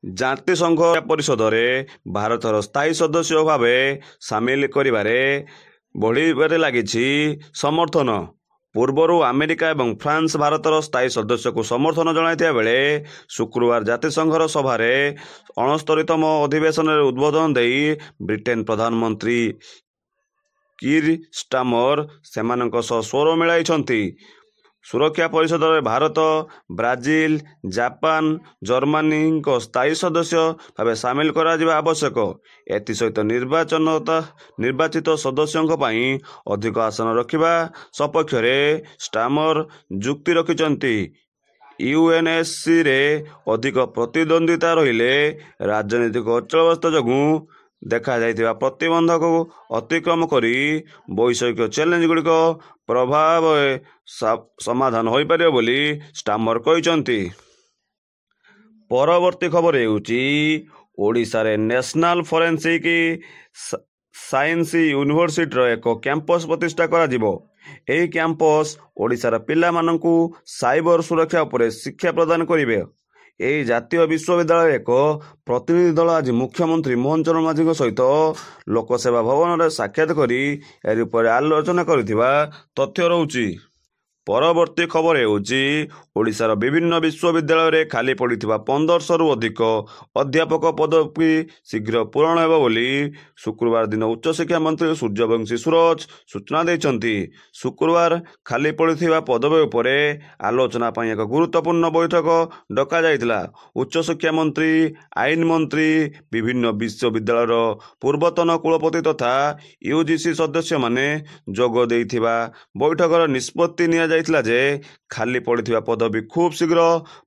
ଜାତିସଂଘ ପରିଷଦରେ ଭାରତର ସ୍ଥାୟୀ ସଦସ୍ୟ ଭାବେ ସାମିଲ କରିବାରେ ବଢ଼ିବାରେ ଲାଗିଛି ସମର୍ଥନ। ପୂର୍ବରୁ ଆମେରିକା ଏବଂ ଫ୍ରାନ୍ସ ଭାରତର ସ୍ଥାୟୀ ସଦସ୍ୟକୁ ସମର୍ଥନ ଜଣାଇଥିବା ବେଳେ ଶୁକ୍ରବାର ଜାତିସଂଘର ସଭାରେ 69ତମ ଅଧିବେଶନରେ ଉଦ୍ବୋଧନ ଦେଇ ବ୍ରିଟେନ ପ୍ରଧାନମନ୍ତ୍ରୀ କିର୍ ଷ୍ଟାମର ସେମାନଙ୍କ ସହ ସ୍ୱର ମିଳାଇଛନ୍ତି। ସୁରକ୍ଷା ପରିଷଦରେ ଭାରତ, ବ୍ରାଜିଲ, ଜାପାନ, ଜର୍ମାନୀଙ୍କ ସ୍ଥାୟୀ ସଦସ୍ୟ ଭାବେ ସାମିଲ କରାଯିବା ଆବଶ୍ୟକ। ଏଥିସହିତ ନିର୍ବାଚିତ ସଦସ୍ୟଙ୍କ ପାଇଁ ଅଧିକ ଆସନ ରଖିବା ସପକ୍ଷରେ ଷ୍ଟାମର ଯୁକ୍ତି ରଖିଛନ୍ତି। ୟୁଏନ୍ଏସ୍ସିରେ ଅଧିକ ପ୍ରତିଦ୍ୱନ୍ଦ୍ୱିତା ରହିଲେ ରାଜନୈତିକ ଅଚଳାବସ୍ଥା ଯୋଗୁଁ ଦେଖାଯାଇଥିବା ପ୍ରତିବନ୍ଧକକୁ ଅତିକ୍ରମ କରି ବୈଷୟିକ ଚ୍ୟାଲେଞ୍ଜଗୁଡ଼ିକ ପ୍ରଭାବରେ ସମାଧାନ ହୋଇପାରିବ ବୋଲି ଷ୍ଟାମର କହିଛନ୍ତି। ପରବର୍ତ୍ତୀ ଖବର ହେଉଛି ଓଡ଼ିଶାରେ ନ୍ୟାସନାଲ ଫରେନ୍ସିକ୍ ସାଇନ୍ସ ୟୁନିଭର୍ସିଟିର ଏକ କ୍ୟାମ୍ପସ ପ୍ରତିଷ୍ଠା କରାଯିବ। ଏହି କ୍ୟାମ୍ପସ ଓଡ଼ିଶାର ପିଲାମାନଙ୍କୁ ସାଇବର ସୁରକ୍ଷା ଉପରେ ଶିକ୍ଷା ପ୍ରଦାନ କରିବେ। ଏହି ଜାତୀୟ ବିଶ୍ୱବିଦ୍ୟାଳୟର ଏକ ପ୍ରତିନିଧି ଦଳ ଆଜି ମୁଖ୍ୟମନ୍ତ୍ରୀ ମୋହନ ଚରଣ ମାଝୀଙ୍କ ସହିତ ଲୋକସେବା ଭବନରେ ସାକ୍ଷାତ କରି ଏହାରି ଉପରେ ଆଲୋଚନା କରିଥିବା ତଥ୍ୟ ରହୁଛି। ପରବର୍ତ୍ତୀ ଖବର ହେଉଛି ଓଡ଼ିଶାର ବିଭିନ୍ନ ବିଶ୍ୱବିଦ୍ୟାଳୟରେ ଖାଲି ପଡ଼ିଥିବା 1500ରୁ ଅଧିକ ଅଧ୍ୟାପକ ପଦବୀ ଶୀଘ୍ର ପୂରଣ ହେବ ବୋଲି ଶୁକ୍ରବାର ଦିନ ଉଚ୍ଚଶିକ୍ଷା ମନ୍ତ୍ରୀ ସୂର୍ଯ୍ୟବଂଶୀ ସୁରଜ ସୂଚନା ଦେଇଛନ୍ତି। ଶୁକ୍ରବାର ଖାଲି ପଡ଼ିଥିବା ପଦବୀ ଉପରେ ଆଲୋଚନା ପାଇଁ ଏକ ଗୁରୁତ୍ୱପୂର୍ଣ୍ଣ ବୈଠକ ଡକାଯାଇଥିଲା। ଉଚ୍ଚଶିକ୍ଷା ମନ୍ତ୍ରୀ, ଆଇନ ମନ୍ତ୍ରୀ, ବିଭିନ୍ନ ବିଶ୍ୱବିଦ୍ୟାଳୟର ପୂର୍ବତନ କୁଳପତି ତଥା ୟୁଜିସି ସଦସ୍ୟମାନେ ଯୋଗ ଦେଇଥିବା ବୈଠକର ନିଷ୍ପତ୍ତି ନିଆଯାଇଥିଲା ଯେ ଖାଲି ପଡ଼ିଥିବା ପଦବୀ ଖୁବ୍ ଶୀଘ୍ର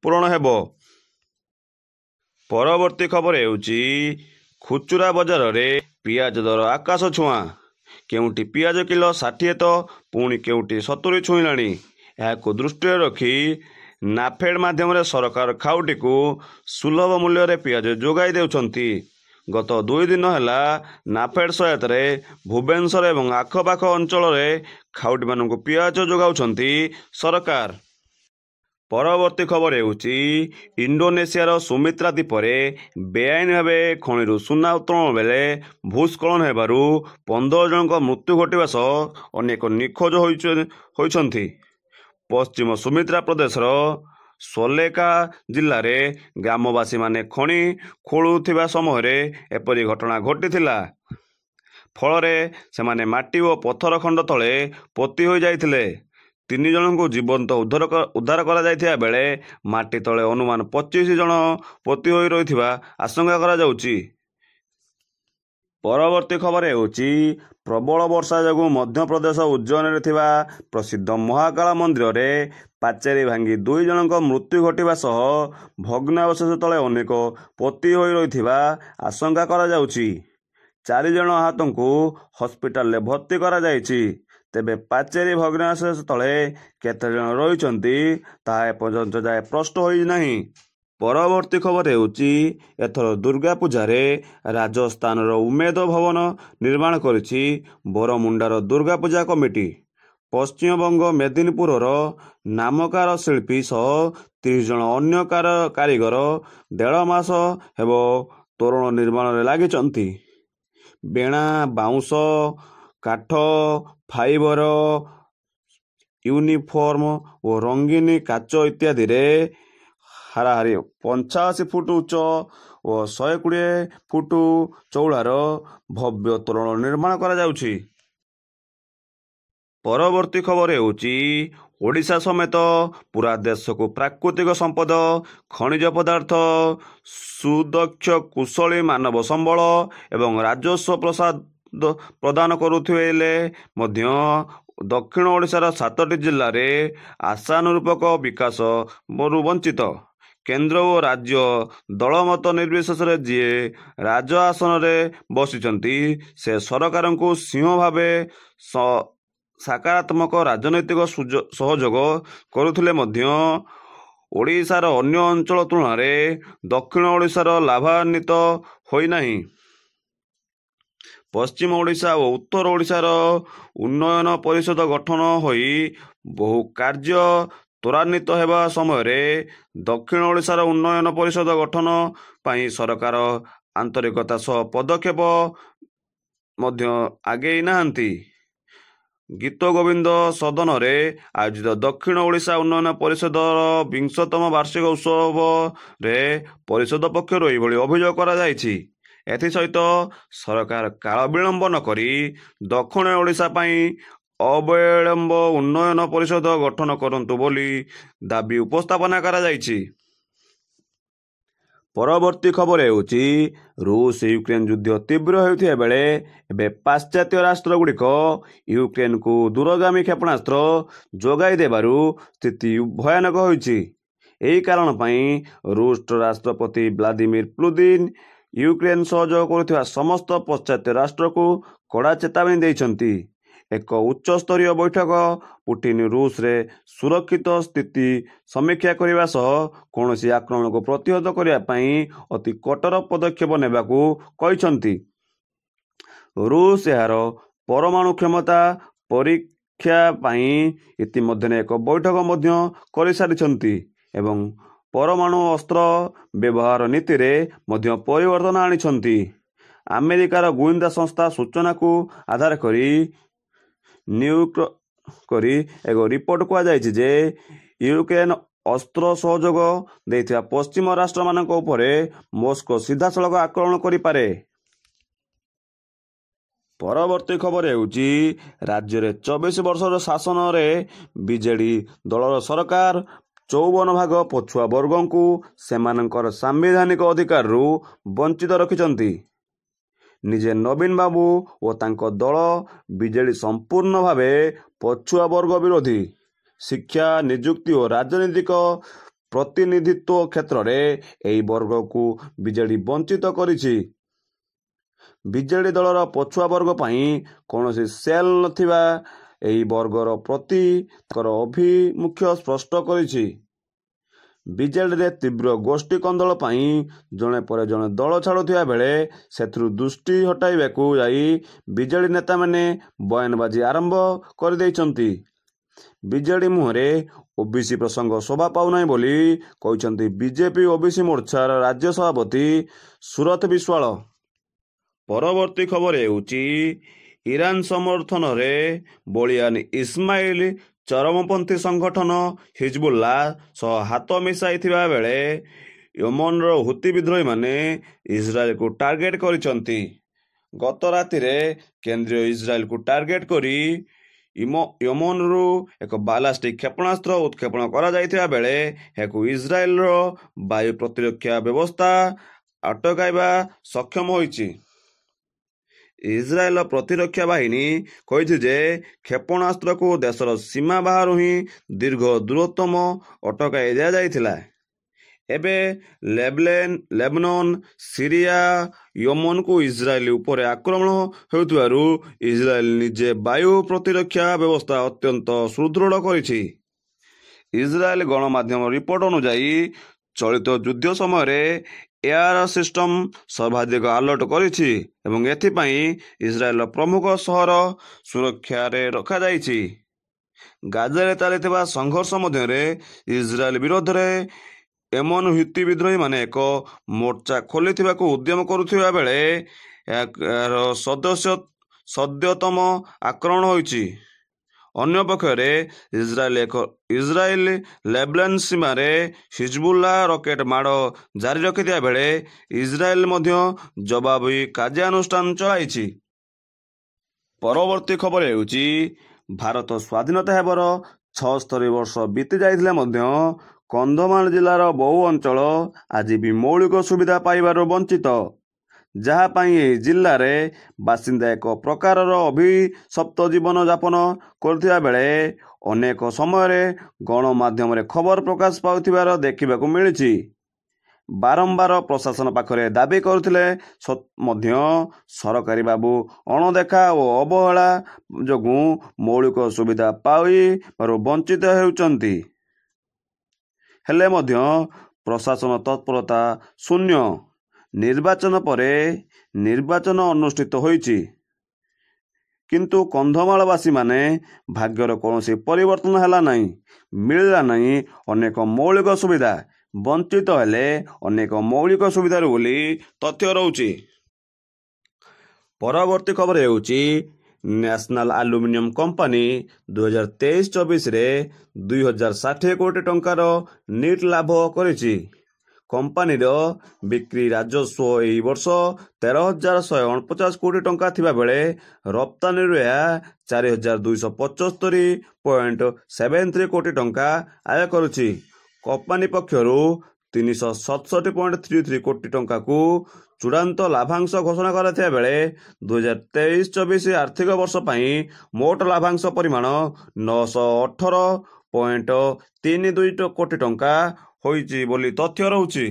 ପୂରଣ ହେବ। ପରବର୍ତ୍ତୀ ଖବର ହେଉଛି ଖୁଚୁରା ବଜାରରେ ପିଆଜ ଦର ଆକାଶ ଛୁଆଁ। କେଉଁଠି ପିଆଜ କିଲୋ 60 ତ ପୁଣି କେଉଁଠି 70 ଛୁଇଁଲାଣି। ଏହାକୁ ଦୃଷ୍ଟିରେ ରଖି ନାଫେଡ଼ ମାଧ୍ୟମରେ ସରକାର ଖାଉଟିକୁ ସୁଲଭ ମୂଲ୍ୟରେ ପିଆଜ ଯୋଗାଇ ଦେଉଛନ୍ତି। ଗତ 2 ଦିନ ହେଲା ନାଫେଡ଼ ସହାୟତାରେ ଭୁବନେଶ୍ୱର ଏବଂ ଆଖପାଖ ଅଞ୍ଚଳରେ ଖାଉଟିମାନଙ୍କୁ ପିଆଜ ଯୋଗାଉଛନ୍ତି ସରକାର। ପରବର୍ତ୍ତୀ ଖବର ହେଉଛି ଇଣ୍ଡୋନେସିଆର ସୁମିତ୍ରା ଦ୍ୱୀପରେ ବେଆଇନ ଭାବେ ଖଣିରୁ ସୁନା ଉତ୍ତୋଳନ ବେଳେ ଭୂସ୍ଖଳନ ହେବାରୁ 15 ଜଣଙ୍କ ମୃତ୍ୟୁ ଘଟିବା ସହ ଅନେକ ନିଖୋଜ ହୋଇଛନ୍ତି। ପଶ୍ଚିମ ସୁମିତ୍ରା ପ୍ରଦେଶର ସୋଲେକା ଜିଲ୍ଲାରେ ଗ୍ରାମବାସୀମାନେ ଖଣି ଖୋଳୁଥିବା ସମୟରେ ଏପରି ଘଟଣା ଘଟିଥିଲା। ଫଳରେ ସେମାନେ ମାଟି ଓ ପଥର ଖଣ୍ଡ ତଳେ ପୋତି ହୋଇଯାଇଥିଲେ। 3 ଜଣଙ୍କୁ ଜୀବନ୍ତ ଉଦ୍ଧାର କରାଯାଇଥିବା ବେଳେ ମାଟି ତଳେ ଅନୁମାନ 25 ଜଣ ପୋତି ହୋଇ ରହିଥିବା ଆଶଙ୍କା କରାଯାଉଛି। ପରବର୍ତ୍ତୀ ଖବର ହେଉଛି ପ୍ରବଳ ବର୍ଷା ଯୋଗୁଁ ମଧ୍ୟପ୍ରଦେଶ ଉଜ୍ଜୟିନୀରେ ଥିବା ପ୍ରସିଦ୍ଧ ମହାକାଳ ମନ୍ଦିରରେ ପାଚେରୀ ଭାଙ୍ଗି 2 ଜଣଙ୍କ ମୃତ୍ୟୁ ଘଟିବା ସହ ଭଗ୍ନାବଶେଷ ତଳେ ଅନେକ ପୋତି ହୋଇ ରହିଥିବା ଆଶଙ୍କା କରାଯାଉଛି। 4 ଜଣ ଆହତଙ୍କୁ ହସ୍ପିଟାଲରେ ଭର୍ତ୍ତି କରାଯାଇଛି। ତେବେ ପାଚେରୀ ଭଗ୍ନାବଶେଷ ତଳେ କେତେ ଜଣ ରହିଛନ୍ତି ତାହା ଏପର୍ଯ୍ୟନ୍ତ ଯାଏ ସ୍ପଷ୍ଟ ହୋଇନାହିଁ। ପରବର୍ତ୍ତୀ ଖବର ହେଉଛି ଏଥର ଦୁର୍ଗା ପୂଜାରେ ରାଜସ୍ଥାନର ଉମେଦ ଭବନ ନିର୍ମାଣ କରିଛି ବରମୁଣ୍ଡାର ଦୁର୍ଗା ପୂଜା କମିଟି। ପଶ୍ଚିମବଙ୍ଗ ମେଦିନୀପୁରର ନାମକାର ଶିଳ୍ପୀ ସହ 30 ଜଣ ଅନ୍ୟ କାରିଗର 1.5 ମାସ ହେବ ତୋରଣ ନିର୍ମାଣରେ ଲାଗିଛନ୍ତି। ବେଣା, ବାଉଁଶ, କାଠ, ଫାଇବର, ୟୁନିଫର୍ମ ଓ ରଙ୍ଗୀନ କାଚ ଇତ୍ୟାଦିରେ ହାରାହାରି 85 ଫୁଟ ଉଚ୍ଚ ଓ 120 ଫୁଟ ଚଉଡ଼ାର ଭବ୍ୟ ତୋରଣ ନିର୍ମାଣ କରାଯାଉଛି। ପରବର୍ତ୍ତୀ ଖବର ହେଉଛି ଓଡ଼ିଶା ସମେତ ପୁରା ଦେଶକୁ ପ୍ରାକୃତିକ ସମ୍ପଦ, ଖଣିଜ ପଦାର୍ଥ, ସୁଦକ୍ଷ କୁଶଳୀ ମାନବ ସମ୍ବଳ ଏବଂ ରାଜସ୍ୱ ପ୍ରଦାନ କରୁଥିଲେ ମଧ୍ୟ ଦକ୍ଷିଣ ଓଡ଼ିଶାର 7ଟି ଜିଲ୍ଲାରେ ଆଶାନୁରୂପ ବିକାଶରୁ ବଞ୍ଚିତ। କେନ୍ଦ୍ର ଓ ରାଜ୍ୟ ଦଳମତ ନିର୍ବିଶେଷରେ ଯିଏ ରାଜ ଆସନରେ ବସିଛନ୍ତି ସେ ସରକାରଙ୍କୁ ସିଂହ ଭାବେ ସକାରାତ୍ମକ ରାଜନୈତିକ ସହଯୋଗ କରୁଥିଲେ ମଧ୍ୟ ଓଡ଼ିଶାର ଅନ୍ୟ ଅଞ୍ଚଳ ତୁଳନାରେ ଦକ୍ଷିଣ ଓଡ଼ିଶାର ଲାଭାନ୍ୱିତ ହୋଇନାହିଁ। ପଶ୍ଚିମ ଓଡ଼ିଶା ଓ ଉତ୍ତର ଓଡ଼ିଶାର ଉନ୍ନୟନ ପରିଷଦ ଗଠନ ହୋଇ ବହୁ କାର୍ଯ୍ୟ ତ୍ୱରାନ୍ୱିତ ହେବା ସମୟରେ ଦକ୍ଷିଣ ଓଡ଼ିଶାର ଉନ୍ନୟନ ପରିଷଦ ଗଠନ ପାଇଁ ସରକାର ଆନ୍ତରିକତା ସହ ପଦକ୍ଷେପ ମଧ୍ୟ ଆଗେଇ ନାହାନ୍ତି। ଗୀତ ଗୋବିନ୍ଦ ସଦନରେ ଆୟୋଜିତ ଦକ୍ଷିଣ ଓଡ଼ିଶା ଉନ୍ନୟନ ପରିଷଦର 20ତମ ବାର୍ଷିକ ଉତ୍ସବରେ ପରିଷଦ ପକ୍ଷରୁ ଏହିଭଳି ଅଭିଯୋଗ କରାଯାଇଛି। ଏଥିସହିତ ସରକାର କାଳ ବିଳମ୍ବ ନକରି ଦକ୍ଷିଣ ଓଡ଼ିଶା ପାଇଁ ଅବିଳମ୍ବ ଉନ୍ନୟନ ପରିଷଦ ଗଠନ କରନ୍ତୁ ବୋଲି ଦାବି ଉପସ୍ଥାପନ କରାଯାଇଛି। ପରବର୍ତ୍ତୀ ଖବର ହେଉଛି ରୁଷ ୟୁକ୍ରେନ ଯୁଦ୍ଧ ତୀବ୍ର ହେଉଥିବା ବେଳେ ଏବେ ପାଶ୍ଚାତ୍ୟ ରାଷ୍ଟ୍ରଗୁଡ଼ିକ ୟୁକ୍ରେନକୁ ଦୂରଗାମୀ କ୍ଷେପଣାସ୍ତ୍ର ଯୋଗାଇ ଦେବାରୁ ସ୍ଥିତି ଭୟାନକ ହୋଇଛି। ଏହି କାରଣ ପାଇଁ ରୁଷ ରାଷ୍ଟ୍ରପତି ଭ୍ଲାଦିମିର ପୁତିନ ୟୁକ୍ରେନ ସହଯୋଗ କରୁଥିବା ସମସ୍ତ ପାଶ୍ଚାତ୍ୟ ରାଷ୍ଟ୍ରକୁ କଡ଼ା ଚେତାବନୀ ଦେଇଛନ୍ତି। ଏକ ଉଚ୍ଚସ୍ତରୀୟ ବୈଠକ ପୁଟିନ ରୁଷରେ ସୁରକ୍ଷିତ ସ୍ଥିତି ସମୀକ୍ଷା କରିବା ସହ କୌଣସି ଆକ୍ରମଣକୁ ପ୍ରତିହତ କରିବା ପାଇଁ ଅତି କଠୋର ପଦକ୍ଷେପ ନେବାକୁ କହିଛନ୍ତି। ରୁଷ ଏହାର ପରମାଣୁ କ୍ଷମତା ପରୀକ୍ଷା ପାଇଁ ଇତିମଧ୍ୟରେ ଏକ ବୈଠକ ମଧ୍ୟ କରିସାରିଛନ୍ତି ଏବଂ ପରମାଣୁ ଅସ୍ତ୍ର ବ୍ୟବହାର ନୀତିରେ ମଧ୍ୟ ପରିବର୍ତ୍ତନ ଆଣିଛନ୍ତି। ଆମେରିକାର ଗୁଇନ୍ଦା ସଂସ୍ଥା ସୂଚନାକୁ ଆଧାର କରି ଏକ ରିପୋର୍ଟ କୁହାଯାଇଛି ଯେ ୟୁକ୍ରେନ ଅସ୍ତ୍ର ସହଯୋଗ ଦେଇଥିବା ପଶ୍ଚିମ ରାଷ୍ଟ୍ରମାନଙ୍କ ଉପରେ ମସ୍କୋ ସିଧାସଳଖ ଆକ୍ରମଣ କରିପାରେ। ପରବର୍ତ୍ତୀ ଖବର ହେଉଛି ରାଜ୍ୟରେ 24 ବର୍ଷର ଶାସନରେ ବିଜେଡି ଦଳର ସରକାର 54 ଭାଗ ପଛୁଆ ବର୍ଗଙ୍କୁ ସେମାନଙ୍କର ସାମ୍ବିଧାନିକ ଅଧିକାରରୁ ବଞ୍ଚିତ ରଖିଛନ୍ତି। ନିଜେ ନବୀନ ବାବୁ ଓ ତାଙ୍କ ଦଳ ବିଜେଡି ସମ୍ପୂର୍ଣ୍ଣ ଭାବେ ପଛୁଆ ବର୍ଗ ବିରୋଧୀ। ଶିକ୍ଷା, ନିଯୁକ୍ତି ଓ ରାଜନୈତିକ ପ୍ରତିନିଧିତ୍ୱ କ୍ଷେତ୍ରରେ ଏହି ବର୍ଗକୁ ବିଜେଡି ବଞ୍ଚିତ କରିଛି। ବିଜେଡି ଦଳର ପଛୁଆ ବର୍ଗ ପାଇଁ କୌଣସି ସେଲ୍ ନଥିବା ଏହି ବର୍ଗର ପ୍ରତି ତାଙ୍କର ଆଭିମୁଖ୍ୟ ସ୍ପଷ୍ଟ କରିଛି। ବିଜେଡିରେ ତୀବ୍ର ଗୋଷ୍ଠୀ କନ୍ଦଳ ପାଇଁ ଜଣେ ପରେ ଜଣେ ଦଳ ଛାଡୁଥିବା ବେଳେ ସେଥିରୁ ଦୃଷ୍ଟି ହଟାଇବାକୁ ଯାଇ ବିଜେଡି ନେତାମାନେ ବୟାନବାଜି ଆରମ୍ଭ କରିଦେଇଛନ୍ତି। ବିଜେଡି ମୁହଁରେ ଓବିସି ପ୍ରସଙ୍ଗ ଶୋଭା ପାଉନାହିଁ ବୋଲି କହିଛନ୍ତି ବିଜେପି ଓବିସି ମୋର୍ଚ୍ଚାର ରାଜ୍ୟ ସଭାପତି ସୁରଥ ବିଶ୍ୱାଳ। ପରବର୍ତ୍ତୀ ଖବର ହେଉଛି ଇରାନ ସମର୍ଥନରେ ବଳିୟାନ ଇସ୍ମାଇଲ ଚରମପନ୍ଥୀ ସଂଗଠନ ହିଜବୁଲ୍ଲା ସହ ହାତ ମିଶାଇଥିବା ବେଳେ ୟେମନର ହୁତି ବିଦ୍ରୋହୀମାନେ ଇସ୍ରାଏଲକୁ ଟାର୍ଗେଟ କରିଛନ୍ତି। ଗତ ରାତିରେ କେନ୍ଦ୍ରୀୟ ଇସ୍ରାଏଲକୁ ଟାର୍ଗେଟ କରି ୟେମନରୁ ଏକ ବାଲାଷ୍ଟିକ୍ କ୍ଷେପଣାସ୍ତ୍ର ଉତ୍କ୍ଷେପଣ କରାଯାଇଥିବା ବେଳେ ଏହାକୁ ଇସ୍ରାଏଲର ବାୟୁ ପ୍ରତିରକ୍ଷା ବ୍ୟବସ୍ଥା ଅଟକାଇବା ସକ୍ଷମ ହୋଇଛି। ଇସ୍ରାଏଲ ପ୍ରତିରକ୍ଷା ବାହିନୀ କହିଛି ଯେ କ୍ଷେପଣାସ୍ତ୍ରକୁ ଦେଶର ସୀମା ବାହାରୁ ହିଁ ଦୀର୍ଘ ଦୂରତ୍ୱ ଅଟକାଇ ଦିଆଯାଇଥିଲା। ଏବେ ଲେବନନ, ସିରିଆ, ୟେମନକୁ ଇସ୍ରାଏଲ ଉପରେ ଆକ୍ରମଣ ହେଉଥିବାରୁ ଇସ୍ରାଏଲ ନିଜେ ବାୟୁ ପ୍ରତିରକ୍ଷା ବ୍ୟବସ୍ଥା ଅତ୍ୟନ୍ତ ସୁଦୃଢ଼ କରିଛି। ଇସ୍ରାଏଲ ଗଣମାଧ୍ୟମ ରିପୋର୍ଟ ଅନୁଯାୟୀ ଚଳିତ ଯୁଦ୍ଧ ସମୟରେ ଏୟାର ସିଷ୍ଟମ ସର୍ବାଧିକ ଆଲର୍ଟ କରିଛି ଏବଂ ଏଥିପାଇଁ ଇସ୍ରାଏଲର ପ୍ରମୁଖ ସହର ସୁରକ୍ଷାରେ ରଖାଯାଇଛି। ଗାଜାରେ ଚାଲିଥିବା ସଂଘର୍ଷ ମଧ୍ୟରେ ଇସ୍ରାଏଲ ବିରୋଧରେ ୟେମନ ହୁତି ବିଦ୍ରୋହୀମାନେ ଏକ ମୋର୍ଚ୍ଚା ଖୋଲିବାକୁ ଉଦ୍ୟମ କରୁଥିବା ବେଳେ ଏହାର ସଦ୍ୟତମ ଆକ୍ରମଣ ହୋଇଛି। ଅନ୍ୟପକ୍ଷରେ ଇସ୍ରାଏଲ ଲେବନନ ସୀମାରେ ହିଜବୁଲ୍ଲା ରକେଟ ମାଡ଼ ଜାରି ରଖିଥିବା ବେଳେ ଇସ୍ରାଏଲ ମଧ୍ୟ ଜବାବୀ କାର୍ଯ୍ୟାନୁଷ୍ଠାନ ଚଳାଇଛି। ପରବର୍ତ୍ତୀ ଖବର ହେଉଛି ଭାରତ ସ୍ୱାଧୀନତା ହେବାର 76 ବର୍ଷ ବିତି ଯାଇଥିଲେ ମଧ୍ୟ କନ୍ଧମାଳ ଜିଲ୍ଲାର ବହୁ ଅଞ୍ଚଳ ଆଜି ବି ମୌଳିକ ସୁବିଧା ପାଇବାରୁ ବଞ୍ଚିତ, ଯାହା ପାଇଁ ଏହି ଜିଲ୍ଲାରେ ବାସିନ୍ଦା ଏକ ପ୍ରକାରର ଅଭିଶପ୍ତ ଜୀବନ ଯାପନ କରୁଥିବା ବେଳେ ଅନେକ ସମୟରେ ଗଣମାଧ୍ୟମରେ ଖବର ପ୍ରକାଶ ପାଉଥିବାର ଦେଖିବାକୁ ମିଳିଛି। ବାରମ୍ବାର ପ୍ରଶାସନ ପାଖରେ ଦାବି କରୁଥିଲେ ମଧ୍ୟ ସରକାରୀ ବାବୁ ଅଣଦେଖା ଓ ଅବହେଳା ଯୋଗୁଁ ମୌଳିକ ସୁବିଧା ପାଇବାରୁ ବଞ୍ଚିତ ହେଉଛନ୍ତି। ହେଲେ ମଧ୍ୟ ପ୍ରଶାସନ ତତ୍ପରତା ଶୂନ୍ୟ। ନିର୍ବାଚନ ପରେ ନିର୍ବାଚନ ଅନୁଷ୍ଠିତ ହୋଇଛି। କିନ୍ତୁ କନ୍ଧମାଳବାସୀମାନେ ଭାଗ୍ୟର କୌଣସି ପରିବର୍ତ୍ତନ ହେଲା ନାହିଁ, ମିଳିଲା ନାହିଁ ଅନେକ ମୌଳିକ ସୁବିଧା, ବଞ୍ଚିତ ହେଲେ ଅନେକ ମୌଳିକ ସୁବିଧାରୁ ବୋଲି ତଥ୍ୟ ରହୁଛି। ପରବର୍ତ୍ତୀ ଖବର ହେଉଛି ନ୍ୟାସନାଲ ଆଲୁମିନିୟମ କମ୍ପାନୀ 2023-24ରେ 2060 କୋଟି ଟଙ୍କାର ନିଟ୍ ଲାଭ କରିଛି। କମ୍ପାନୀର ବିକ୍ରି ରାଜସ୍ୱ ଏହି ବର୍ଷ 13,149 କୋଟି ଟଙ୍କା ଥିବାବେଳେ ରପ୍ତାନିରୁ ଏହା 4,275.73 କୋଟି ଟଙ୍କା ଆୟ କରୁଛି। କମ୍ପାନୀ ପକ୍ଷରୁ 367.33 କୋଟି ଟଙ୍କାକୁ ଚୂଡ଼ାନ୍ତ ଲାଭାଂଶ ଘୋଷଣା କରାଯାଇଥିବା ବେଳେ 2023-24 ଆର୍ଥିକ ବର୍ଷ ପାଇଁ ମୋଟ ଲାଭାଂଶ ପରିମାଣ 918.32 କୋଟି ଟଙ୍କା ହୋଇଛି ବୋଲି ତଥ୍ୟ ରହୁଛି।